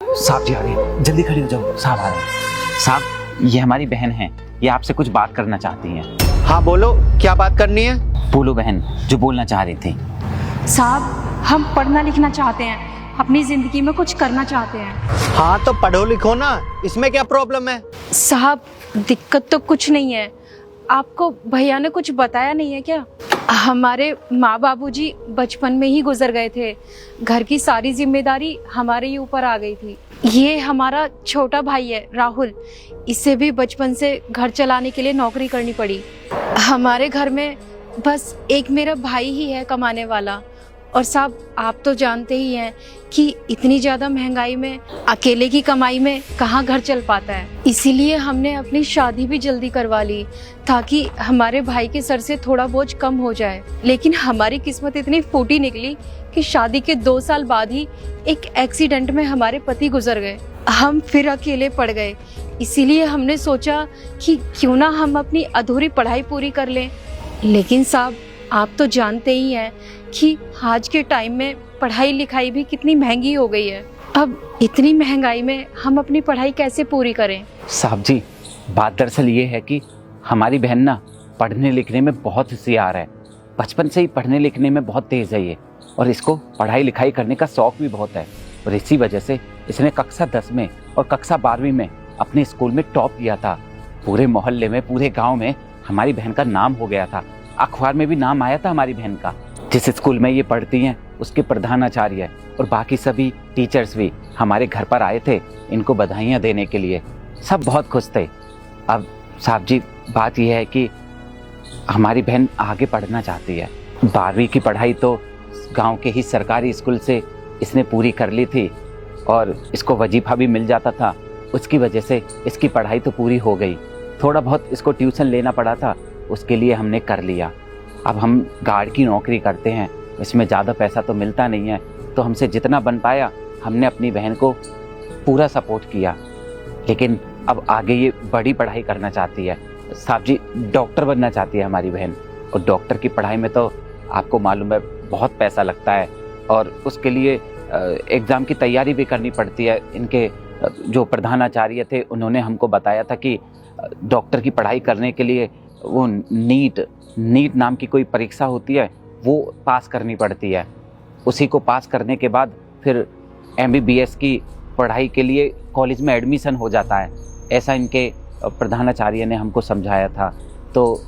साहब जी आ रहे हैं, जल्दी खड़े हो जाओ, साहब आ रहे हैं। साहब ये हमारी बहन है, ये आपसे कुछ बात करना चाहती हैं। हाँ बोलो, क्या बात करनी है? बोलो बहन, जो बोलना चाह रही थी। साहब हम पढ़ना लिखना चाहते हैं, अपनी जिंदगी में कुछ करना चाहते हैं। हाँ तो पढ़ो लिखो ना, इसमें क्या प्रॉब्लम है? साहब दिक्कत तो कुछ नहीं है, आपको भैया ने कुछ बताया नहीं है क्या? हमारे माँ बाबूजी बचपन में ही गुजर गए थे, घर की सारी जिम्मेदारी हमारे ही ऊपर आ गई थी। ये हमारा छोटा भाई है राहुल, इसे भी बचपन से घर चलाने के लिए नौकरी करनी पड़ी। हमारे घर में बस एक मेरा भाई ही है कमाने वाला। और साहब आप तो जानते ही हैं कि इतनी ज़्यादा महंगाई में अकेले की कमाई में कहाँ घर चल पाता है। इसीलिए हमने अपनी शादी भी जल्दी करवा ली ताकि हमारे भाई के सर से थोड़ा बोझ कम हो जाए। लेकिन हमारी किस्मत इतनी फूटी निकली कि शादी के 2 साल बाद ही एक एक्सीडेंट में हमारे पति गुजर गए। हम फिर अकेले पड़ गए। इसीलिए हमने सोचा कि क्यों ना हम अपनी अधूरी पढ़ाई पूरी कर लें। लेकिन साहब आप तो जानते ही हैं कि आज के टाइम में पढ़ाई लिखाई भी कितनी महंगी हो गई है। अब इतनी महंगाई में हम अपनी पढ़ाई कैसे पूरी करें? साहब जी बात दरअसल ये है कि हमारी बहन ना पढ़ने लिखने में बहुत होशियार है, बचपन से ही पढ़ने लिखने में बहुत तेज़ है ये, और इसको पढ़ाई लिखाई करने का शौक भी बहुत है। और इसी वजह से इसने कक्षा 10 में और कक्षा 12वीं में अपने स्कूल में टॉप किया था। पूरे मोहल्ले में, पूरे गाँव में हमारी बहन का नाम हो गया था, अखबार में भी नाम आया था हमारी बहन का। जिस स्कूल में ये पढ़ती हैं उसके प्रधानाचार्य और बाकी सभी टीचर्स भी हमारे घर पर आए थे इनको बधाइयाँ देने के लिए। सब बहुत खुश थे। अब साहब जी बात यह है कि हमारी बहन आगे पढ़ना चाहती है। 12वीं की पढ़ाई तो गांव के ही सरकारी स्कूल से इसने पूरी कर ली थी और इसको वजीफा भी मिल जाता था। उसकी वजह से इसकी पढ़ाई तो पूरी हो गई। थोड़ा बहुत इसको ट्यूशन लेना पड़ा था, उसके लिए हमने कर लिया। अब हम गार्ड की नौकरी करते हैं, इसमें ज़्यादा पैसा तो मिलता नहीं है, तो हमसे जितना बन पाया हमने अपनी बहन को पूरा सपोर्ट किया। लेकिन अब आगे ये बड़ी पढ़ाई करना चाहती है। साहब जी डॉक्टर बनना चाहती है हमारी बहन, और डॉक्टर की पढ़ाई में तो आपको मालूम है बहुत पैसा लगता है, और उसके लिए एग्ज़ाम की तैयारी भी करनी पड़ती है। इनके जो प्रधानाचार्य थे उन्होंने हमको बताया था कि डॉक्टर की पढ़ाई करने के लिए वो नीट नाम की कोई परीक्षा होती है, वो पास करनी पड़ती है। उसी को पास करने के बाद फिर MBBS की पढ़ाई के लिए कॉलेज में एडमिशन हो जाता है, ऐसा इनके प्रधानाचार्य ने हमको समझाया था। तो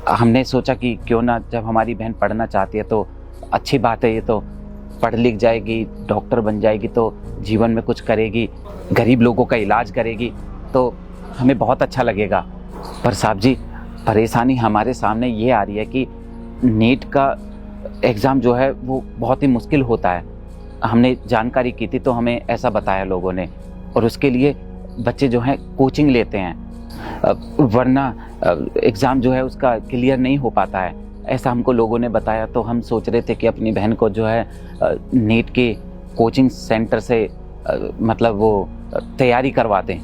हमने सोचा कि क्यों ना, जब हमारी बहन पढ़ना चाहती है तो अच्छी बात है, ये तो पढ़ लिख जाएगी, डॉक्टर बन जाएगी तो जीवन में कुछ करेगी, गरीब लोगों का इलाज करेगी, तो हमें बहुत अच्छा लगेगा। पर साहब जी परेशानी हमारे सामने ये आ रही है कि नीट का एग्ज़ाम जो है वो बहुत ही मुश्किल होता है। हमने जानकारी की थी तो हमें ऐसा बताया लोगों ने, और उसके लिए बच्चे जो हैं कोचिंग लेते हैं, वरना एग्ज़ाम जो है उसका क्लियर नहीं हो पाता है, ऐसा हमको लोगों ने बताया। तो हम सोच रहे थे कि अपनी बहन को जो है नीट के कोचिंग सेंटर से मतलब वो तैयारी करवा दें,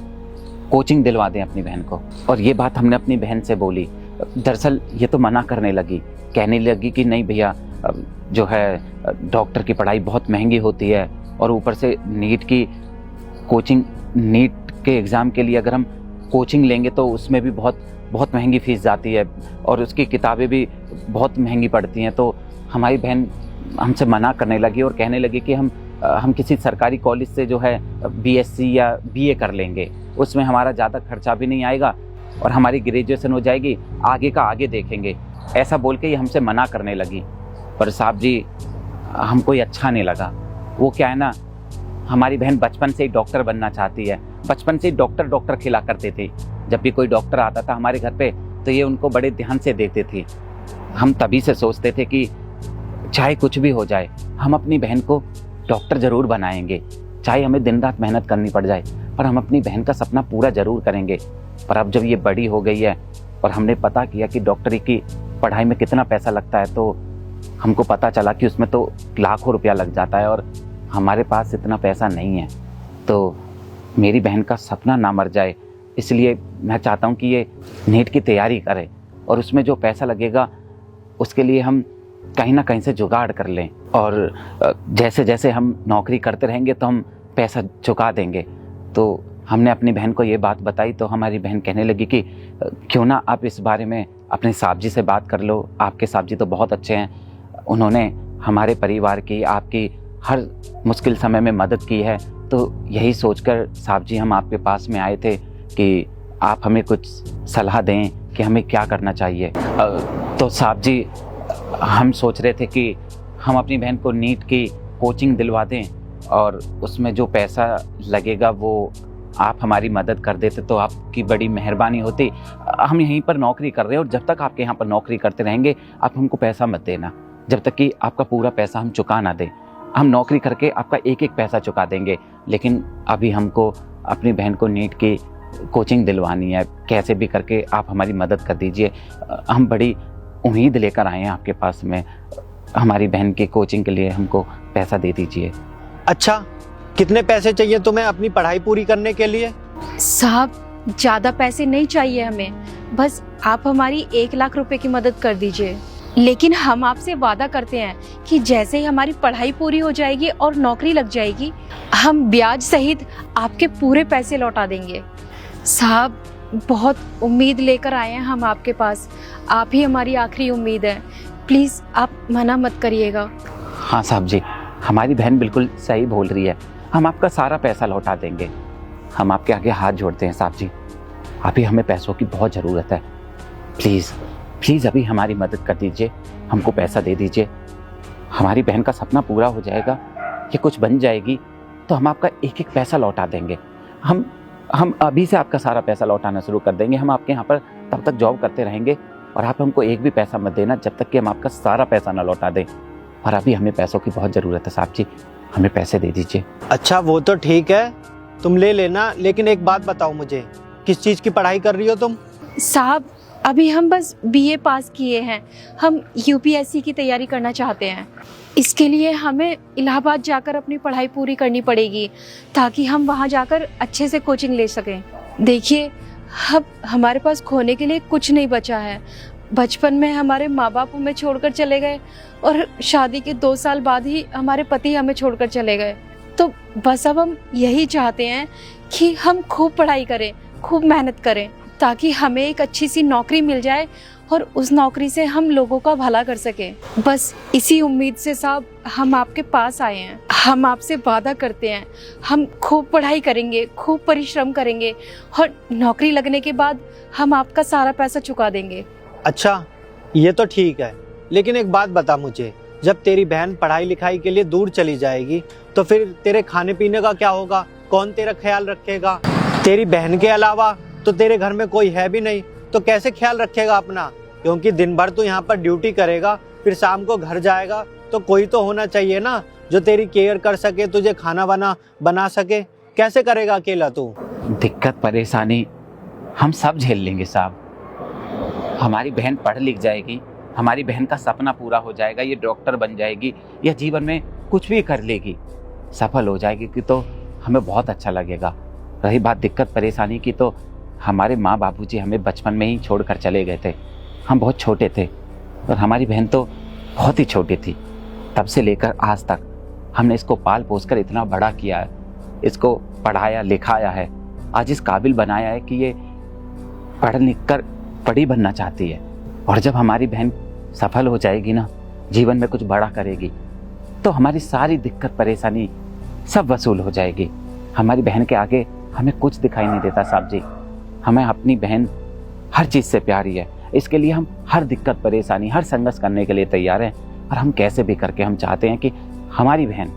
कोचिंग दिलवा दें अपनी बहन को। और ये बात हमने अपनी बहन से बोली। दरअसल ये तो मना करने लगी, कहने लगी कि नहीं भैया, जो है डॉक्टर की पढ़ाई बहुत महंगी होती है, और ऊपर से नीट की कोचिंग, नीट के एग्ज़ाम के लिए अगर हम कोचिंग लेंगे तो उसमें भी बहुत महंगी फ़ीस जाती है, और उसकी किताबें भी बहुत महंगी पड़ती हैं। तो हमारी बहन हमसे मना करने लगी और कहने लगी कि हम किसी सरकारी कॉलेज से जो है BSc या BA कर लेंगे, उसमें हमारा ज़्यादा खर्चा भी नहीं आएगा और हमारी ग्रेजुएशन हो जाएगी, आगे का आगे देखेंगे, ऐसा बोल के ये हमसे मना करने लगी। पर साहब जी हमको ये अच्छा नहीं लगा। वो क्या है ना, हमारी बहन बचपन से ही डॉक्टर बनना चाहती है, बचपन से ही डॉक्टर खिला करते थे। जब भी कोई डॉक्टर आता था हमारे घर पे तो ये उनको बड़े ध्यान से देखते थे। हम तभी से सोचते थे कि चाहे कुछ भी हो जाए हम अपनी बहन को डॉक्टर ज़रूर बनाएंगे, चाहे हमें दिन रात मेहनत करनी पड़ जाए, पर हम अपनी बहन का सपना पूरा ज़रूर करेंगे। पर अब जब ये बड़ी हो गई है और हमने पता किया कि डॉक्टरी की पढ़ाई में कितना पैसा लगता है, तो हमको पता चला कि उसमें तो लाखों रुपया लग जाता है और हमारे पास इतना पैसा नहीं है। तो मेरी बहन का सपना ना मर जाए, इसलिए मैं चाहता हूँ कि ये नीट की तैयारी करे, और उसमें जो पैसा लगेगा उसके लिए हम कहीं ना कहीं से जुगाड़ कर लें। और जैसे जैसे हम नौकरी करते रहेंगे तो हम पैसा चुका देंगे। तो हमने अपनी बहन को ये बात बताई तो हमारी बहन कहने लगी कि क्यों ना आप इस बारे में अपने साहब जी से बात कर लो, आपके साहब जी तो बहुत अच्छे हैं, उन्होंने हमारे परिवार की, आपकी हर मुश्किल समय में मदद की है। तो यही सोचकर साहब जी हम आपके पास में आए थे कि आप हमें कुछ सलाह दें कि हमें क्या करना चाहिए। तो साहब जी हम सोच रहे थे कि हम अपनी बहन को नीट की कोचिंग दिलवा दें और उसमें जो पैसा लगेगा वो आप हमारी मदद कर देते तो आपकी बड़ी मेहरबानी होती। हम यहीं पर नौकरी कर रहे हैं और जब तक आपके यहाँ पर नौकरी करते रहेंगे आप हमको पैसा मत देना, जब तक कि आपका पूरा पैसा हम चुका ना दें। हम नौकरी करके आपका एक एक पैसा चुका देंगे, लेकिन अभी हमको अपनी बहन को नीट की कोचिंग दिलवानी है, कैसे भी करके आप हमारी मदद कर दीजिए। हम बड़ी उम्मीद लेकर आए हैं आपके पास में, हमारी बहन की कोचिंग के लिए हमको पैसा दे दीजिए। अच्छा, कितने पैसे चाहिए तुम्हें अपनी पढ़ाई पूरी करने के लिए? साहब ज्यादा पैसे नहीं चाहिए हमें, बस आप हमारी 1 लाख रुपए की मदद कर दीजिए। लेकिन हम आपसे वादा करते हैं कि जैसे ही हमारी पढ़ाई पूरी हो जाएगी और नौकरी लग जाएगी, हम ब्याज सहित आपके पूरे पैसे लौटा देंगे। साहब बहुत उम्मीद लेकर आए हैं हम आपके पास, आप ही हमारी आखिरी उम्मीद है, प्लीज आप मना मत करिएगा। हाँ साहब जी, हमारी बहन बिल्कुल सही बोल रही है, हम आपका सारा पैसा लौटा देंगे। हम आपके आगे हाथ जोड़ते हैं साहब जी, अभी हमें पैसों की बहुत ज़रूरत है, प्लीज़ प्लीज़ अभी हमारी मदद कर दीजिए, हमको पैसा दे दीजिए। हमारी बहन का सपना पूरा हो जाएगा, ये कुछ बन जाएगी तो हम आपका एक एक पैसा लौटा देंगे। हम अभी से आपका सारा पैसा लौटाना शुरू कर देंगे। हम आपके यहाँ पर तब तक जॉब करते रहेंगे और आप हमको एक भी पैसा मत देना जब तक कि हम आपका सारा पैसा ना लौटा दें। और अभी हमें पैसों की बहुत ज़रूरत है साहब जी, हमें पैसे दे दीजिए। अच्छा वो तो ठीक है, तुम ले लेना, लेकिन एक बात बताओ मुझे, किस चीज़ की पढ़ाई कर रही हो तुम? साहब अभी हम बस BA पास किए हैं, हम UPSC की तैयारी करना चाहते हैं। इसके लिए हमें इलाहाबाद जाकर अपनी पढ़ाई पूरी करनी पड़ेगी ताकि हम वहाँ जाकर अच्छे से कोचिंग ले सकें। देखिए अब हमारे पास खोने के लिए कुछ नहीं बचा है। बचपन में हमारे माँ बाप हमें छोड़कर चले गए और शादी के 2 साल बाद ही हमारे पति हमें छोड़कर चले गए। तो बस अब हम यही चाहते हैं कि हम खूब पढ़ाई करें, खूब मेहनत करें ताकि हमें एक अच्छी सी नौकरी मिल जाए और उस नौकरी से हम लोगों का भला कर सकें। बस इसी उम्मीद से साहब हम आपके पास आए हैं। हम आपसे वादा करते हैं, हम खूब पढ़ाई करेंगे, खूब परिश्रम करेंगे और नौकरी लगने के बाद हम आपका सारा पैसा चुका देंगे। अच्छा ये तो ठीक है, लेकिन एक बात बता मुझे, जब तेरी बहन पढ़ाई लिखाई के लिए दूर चली जाएगी तो फिर तेरे खाने पीने का क्या होगा? कौन तेरा ख्याल रखेगा? तेरी बहन के अलावा तो तेरे घर में कोई है भी नहीं, तो कैसे ख्याल रखेगा अपना? क्योंकि दिन भर तू यहाँ पर ड्यूटी करेगा, फिर शाम को घर जाएगा, तो कोई तो होना चाहिए ना जो तेरी केयर कर सके, तुझे खाना वाना बना सके। कैसे करेगा अकेला तू? दिक्कत परेशानी हम सब झेल लेंगे साहब। हमारी बहन पढ़ लिख जाएगी, हमारी बहन का सपना पूरा हो जाएगा, ये डॉक्टर बन जाएगी या जीवन में कुछ भी कर लेगी, सफल हो जाएगी कि तो हमें बहुत अच्छा लगेगा। रही बात दिक्कत परेशानी की, तो हमारे माँ बापूजी हमें बचपन में ही छोड़कर चले गए थे, हम बहुत छोटे थे और हमारी बहन तो बहुत ही छोटी थी। तब से लेकर आज तक हमने इसको पाल पोस कर इतना बड़ा किया है, इसको पढ़ाया लिखाया है, आज इस काबिल बनाया है कि ये पढ़ लिख कर बड़ी बनना चाहती है। और जब हमारी बहन सफल हो जाएगी ना, जीवन में कुछ बड़ा करेगी, तो हमारी सारी दिक्कत परेशानी सब वसूल हो जाएगी। हमारी बहन के आगे हमें कुछ दिखाई नहीं देता साहब जी। हमें अपनी बहन हर चीज़ से प्यारी है, इसके लिए हम हर दिक्कत परेशानी, हर संघर्ष करने के लिए तैयार हैं। और हम कैसे भी करके हम चाहते हैं कि हमारी बहन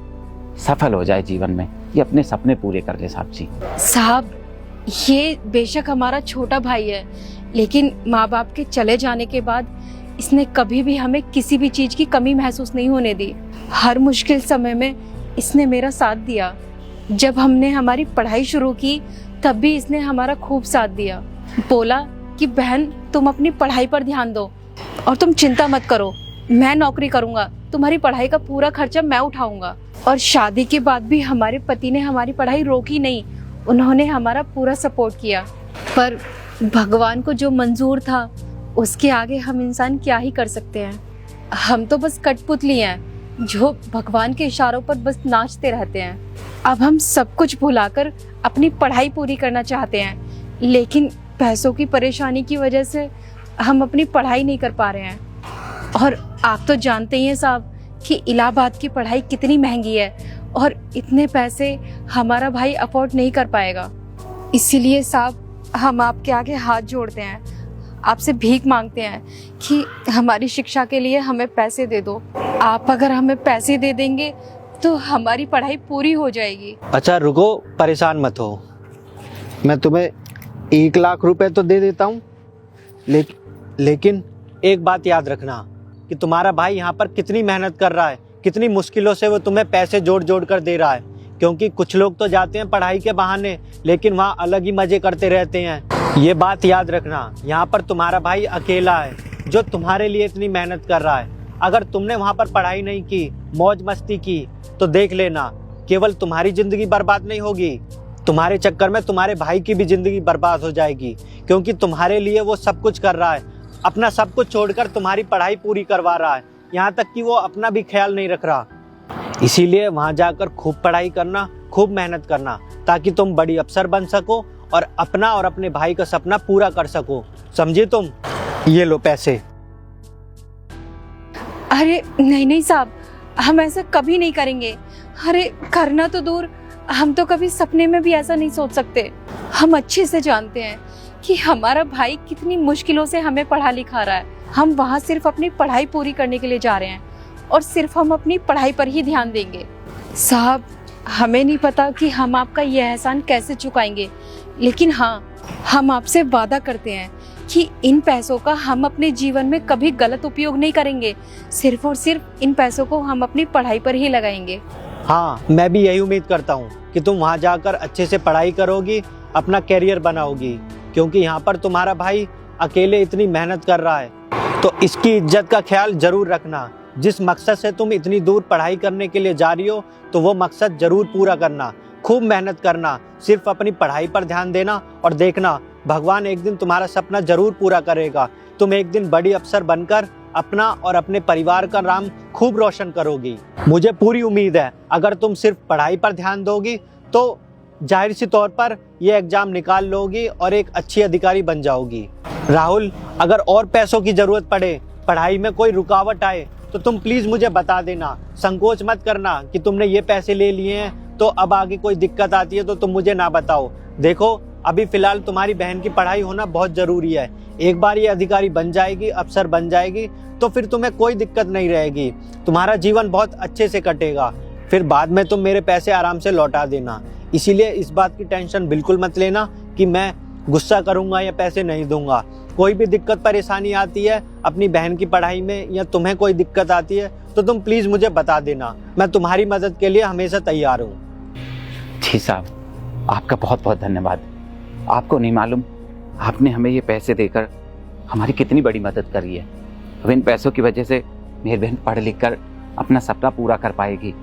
सफल हो जाए जीवन में, ये अपने सपने पूरे कर ले साहब जी। साहब ये बेशक हमारा छोटा भाई है, लेकिन माँ बाप के चले जाने के बाद इसने कभी भी हमें किसी भी चीज की कमी महसूस नहीं होने दी। हर मुश्किल समय में इसने मेरा साथ दिया। जब हमने हमारी पढ़ाई शुरू की तब भी इसने हमारा खूब साथ दिया। बोला कि बहन तुम अपनी पढ़ाई पर ध्यान दो और तुम चिंता मत करो, मैं नौकरी करूंगा, तुम्हारी पढ़ाई का पूरा खर्चा मैं उठाऊंगा। और शादी के बाद भी हमारे पति ने हमारी पढ़ाई रोकी नहीं, उन्होंने हमारा पूरा सपोर्ट किया। पर भगवान को जो मंजूर था उसके आगे हम इंसान क्या ही कर सकते हैं। हम तो बस कठपुतली हैं जो भगवान के इशारों पर बस नाचते रहते हैं। अब हम सब कुछ भुलाकर अपनी पढ़ाई पूरी करना चाहते हैं, लेकिन पैसों की परेशानी की वजह से हम अपनी पढ़ाई नहीं कर पा रहे हैं। और आप तो जानते ही हैं साहब कि इलाहाबाद की पढ़ाई कितनी महंगी है और इतने पैसे हमारा भाई अफोर्ड नहीं कर पाएगा। इसीलिए साहब हम आपके आगे हाथ जोड़ते हैं, आपसे भीख मांगते हैं कि हमारी शिक्षा के लिए हमें पैसे दे दो। आप अगर हमें पैसे दे देंगे तो हमारी पढ़ाई पूरी हो जाएगी। अच्छा रुको, परेशान मत हो, मैं तुम्हें 1 लाख रुपए तो दे देता हूँ, लेकिन एक बात याद रखना कि तुम्हारा भाई यहाँ पर कितनी मेहनत कर रहा है, कितनी मुश्किलों से वो तुम्हें पैसे जोड़ जोड़ कर दे रहा है। क्योंकि कुछ लोग तो जाते हैं पढ़ाई के बहाने, लेकिन वहाँ अलग ही मजे करते रहते हैं। ये बात याद रखना, यहाँ पर तुम्हारा भाई अकेला है जो तुम्हारे लिए इतनी मेहनत कर रहा है। अगर तुमने वहाँ पर पढ़ाई नहीं की, मौज मस्ती की, तो देख लेना केवल तुम्हारी जिंदगी बर्बाद नहीं होगी, तुम्हारे चक्कर में तुम्हारे भाई की भी जिंदगी बर्बाद हो जाएगी। क्योंकि तुम्हारे लिए वो सब कुछ कर रहा है, अपना सब कुछ छोड़कर तुम्हारी पढ़ाई पूरी करवा रहा है, यहाँ तक कि वो अपना भी ख्याल नहीं रख रहा। इसीलिए वहाँ जाकर खूब पढ़ाई करना, खूब मेहनत करना, ताकि तुम बड़ी अफसर बन सको और अपना और अपने भाई का सपना पूरा कर सको। समझे तुम? ये लो पैसे। अरे नहीं नहीं साहब, हम ऐसा कभी नहीं करेंगे। अरे करना तो दूर, हम तो कभी सपने में भी ऐसा नहीं सोच सकते। हम अच्छे से जानते हैं कि हमारा भाई कितनी मुश्किलों से हमें पढ़ा लिखा रहा है। हम वहाँ सिर्फ अपनी पढ़ाई पूरी करने के लिए जा रहे हैं और सिर्फ हम अपनी पढ़ाई पर ही ध्यान देंगे। साहब हमें नहीं पता कि हम आपका यह एहसान कैसे चुकाएंगे, लेकिन हाँ, हम आपसे वादा करते हैं कि इन पैसों का हम अपने जीवन में कभी गलत उपयोग नहीं करेंगे। सिर्फ और सिर्फ इन पैसों को हम अपनी पढ़ाई पर ही लगाएंगे। हाँ, मैं भी यही उम्मीद करता हूँ कि तुम वहाँ जाकर अच्छे से पढ़ाई करोगी, अपना कैरियर बनाओगी। क्योंकि यहाँ पर तुम्हारा भाई अकेले इतनी मेहनत कर रहा है, तो इसकी इज्जत का ख्याल जरूर रखना। जिस मकसद से तुम इतनी दूर पढ़ाई करने के लिए जा रही हो, तो वो मकसद जरूर पूरा करना, खूब मेहनत करना, सिर्फ अपनी पढ़ाई पर ध्यान देना और देखना भगवान एक दिन तुम्हारा सपना जरूर पूरा करेगा। तुम एक दिन बड़ी अफसर बनकर अपना और अपने परिवार का नाम खूब रोशन करोगी। मुझे पूरी उम्मीद है अगर तुम सिर्फ पढ़ाई पर ध्यान दोगी तो जाहिर सी तौर पर ये एग्जाम निकाल लोगी और एक अच्छी अधिकारी बन जाओगी। राहुल, अगर और पैसों की जरूरत पड़े, पढ़ाई में कोई रुकावट आए, तो तुम प्लीज मुझे बता देना। संकोच मत करना कि तुमने ये पैसे ले लिए हैं तो अब आगे कोई दिक्कत आती है तो तुम मुझे ना बताओ। देखो अभी फिलहाल तुम्हारी बहन की पढ़ाई होना बहुत जरूरी है। एक बार ये अधिकारी बन जाएगी, अफसर बन जाएगी, तो फिर तुम्हें कोई दिक्कत नहीं रहेगी, तुम्हारा जीवन बहुत अच्छे से कटेगा। फिर बाद में तुम मेरे पैसे आराम से लौटा देना। इसीलिए इस बात की टेंशन बिल्कुल मत लेना कि मैं गुस्सा करूंगा या पैसे नहीं दूंगा। कोई भी दिक्कत परेशानी आती है अपनी बहन की पढ़ाई में या तुम्हें कोई दिक्कत आती है तो तुम प्लीज मुझे बता देना, मैं तुम्हारी मदद के लिए हमेशा तैयार हूँ। जी साहब, आपका बहुत बहुत धन्यवाद। आपको नहीं मालूम आपने हमें ये पैसे देकर हमारी कितनी बड़ी मदद करी है। अब इन पैसों की वजह से मेरी बहन पढ़ लिख कर अपना सपना पूरा कर पाएगी।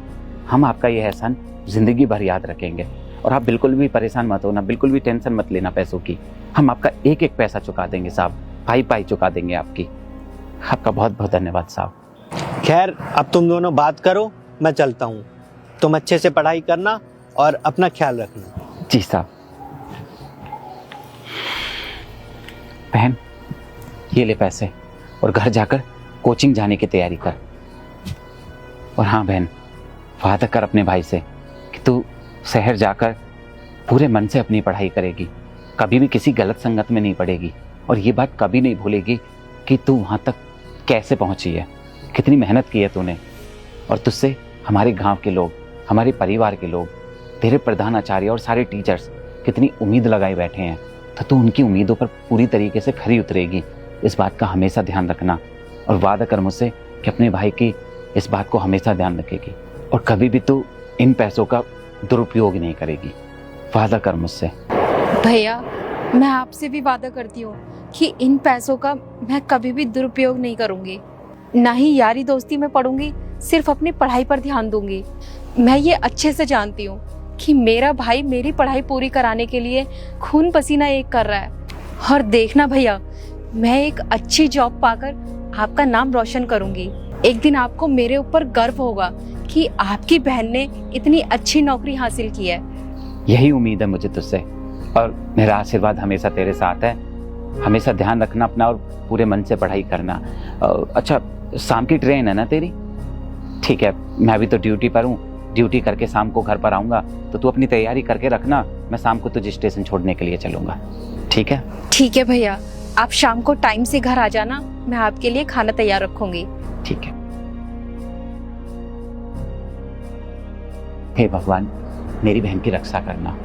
हम आपका ये एहसान जिंदगी भर याद रखेंगे। और आप बिल्कुल भी परेशान मत होना, बिल्कुल भी टेंशन मत लेना पैसों की। हम आपका एक एक पैसा चुका देंगे साहब, पाई पाई चुका देंगे आपकी। आपका बहुत बहुत धन्यवाद साहब। खैर, अब तुम दोनों बात करो, मैं चलता हूँ। तुम अच्छे से पढ़ाई करना और अपना ख्याल रखना। जी साहब। बहन, ये ले पैसे और घर जाकर कोचिंग जाने की तैयारी कर। और हाँ बहन, वादा कर अपने भाई से कि तू शहर जाकर पूरे मन से अपनी पढ़ाई करेगी, कभी भी किसी गलत संगत में नहीं पड़ेगी। और ये बात कभी नहीं भूलेगी कि तू वहाँ तक कैसे पहुँची है, कितनी मेहनत की है तूने। और तुझसे हमारे गांव के लोग, हमारे परिवार के लोग, तेरे प्रधानाचार्य और सारे टीचर्स कितनी उम्मीद लगाए बैठे हैं, तो तू उनकी उम्मीदों पर पूरी तरीके से खरी उतरेगी। इस बात का हमेशा ध्यान रखना और वादा कर मुझसे कि अपने भाई की इस बात को हमेशा ध्यान रखेगी और कभी भी तू इन पैसों का दुरुपयोग नहीं करेगी। वादा कर मुझसे। भैया, मैं आपसे भी वादा करती हूँ कि इन पैसों का मैं कभी भी दुरुपयोग नहीं करूँगी, ना ही यारी दोस्ती में पढ़ूंगी, सिर्फ अपनी पढ़ाई पर ध्यान दूंगी। मैं ये अच्छे से जानती हूँ कि मेरा भाई मेरी पढ़ाई पूरी कराने के लिए खून पसीना एक कर रहा है। और देखना भैया, मैं एक अच्छी जॉब पाकर आपका नाम रोशन करूंगी। एक दिन आपको मेरे ऊपर गर्व होगा कि आपकी बहन ने इतनी अच्छी नौकरी हासिल की है। यही उम्मीद है मुझे तुझसे, और मेरा आशीर्वाद हमेशा तेरे साथ है। हमेशा ध्यान रखना अपना और पूरे मन से पढ़ाई करना। अच्छा, शाम की ट्रेन है ना तेरी? ठीक है, मैं अभी तो ड्यूटी पर हूँ, ड्यूटी करके शाम को घर पर आऊँगा, तो तू अपनी तैयारी करके रखना। मैं शाम को तुझे स्टेशन छोड़ने के लिए चलूँगा, ठीक है? ठीक है भैया, आप शाम को टाइम से घर आ जाना, मैं आपके लिए खाना तैयार रखूंगी। ठीक है। हे भगवान, मेरी बहन की रक्षा करना।